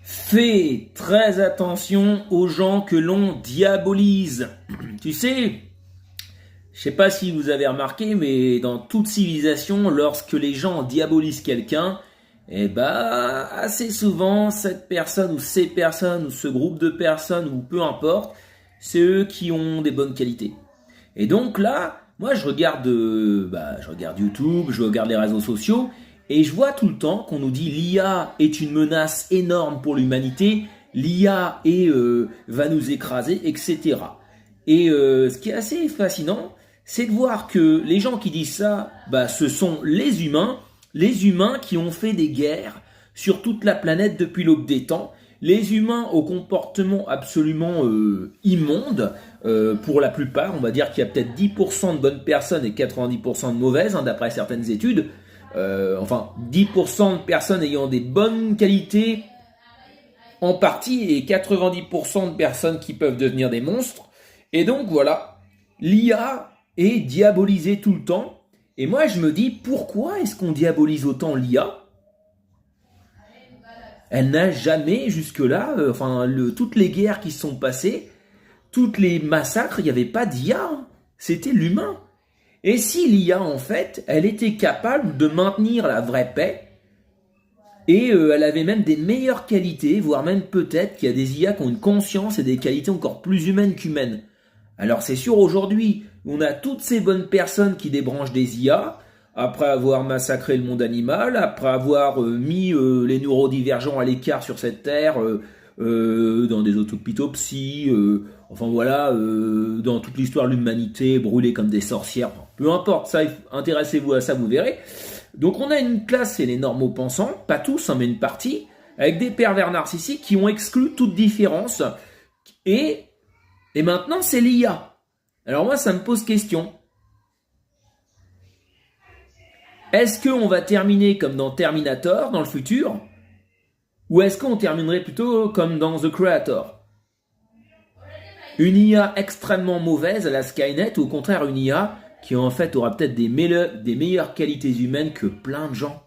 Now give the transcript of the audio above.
Fais très attention aux gens que l'on diabolise. Tu sais, je sais pas si vous avez remarqué, mais dans toute civilisation, lorsque les gens diabolisent quelqu'un, assez souvent, cette personne ou ces personnes ou ce groupe de personnes ou peu importe, c'est eux qui ont des bonnes qualités. Et donc là, moi je regarde YouTube, je regarde les réseaux sociaux et je vois tout le temps qu'on nous dit l'IA est une menace énorme pour l'humanité, va nous écraser, etc. Ce qui est assez fascinant, c'est de voir que les gens qui disent ça, ce sont les humains qui ont fait des guerres sur toute la planète depuis l'aube des temps, les humains au comportement absolument immonde, pour la plupart, on va dire qu'il y a peut-être 10% de bonnes personnes et 90% de mauvaises, d'après certaines études. 10% de personnes ayant des bonnes qualités en partie et 90% de personnes qui peuvent devenir des monstres. Et donc voilà, l'IA est diabolisée tout le temps. Et moi je me dis, pourquoi est-ce qu'on diabolise autant l'IA ? Elle n'a jamais jusque-là, toutes les guerres qui se sont passées, toutes les massacres, il n'y avait pas d'IA, c'était l'humain. Et si l'IA, en fait, elle était capable de maintenir la vraie paix, et elle avait même des meilleures qualités, voire même peut-être qu'il y a des IA qui ont une conscience et des qualités encore plus humaines qu'humaines. Alors c'est sûr, aujourd'hui, on a toutes ces bonnes personnes qui débranchent des IA, après avoir massacré le monde animal, après avoir mis les neurodivergents à l'écart sur cette terre, dans des autopsies, dans toute l'histoire de l'humanité, brûlés comme des sorcières, peu importe, ça, intéressez-vous à ça, vous verrez. Donc on a une classe, c'est les normaux-pensants, pas tous, mais une partie, avec des pervers narcissiques qui ont exclu toute différence, et maintenant c'est l'IA. Alors moi ça me pose question. Est-ce qu'on va terminer comme dans Terminator, dans le futur, ou est-ce qu'on terminerait plutôt comme dans The Creator ? Une IA extrêmement mauvaise à la Skynet, ou au contraire une IA qui en fait aura peut-être des meilleures qualités humaines que plein de gens.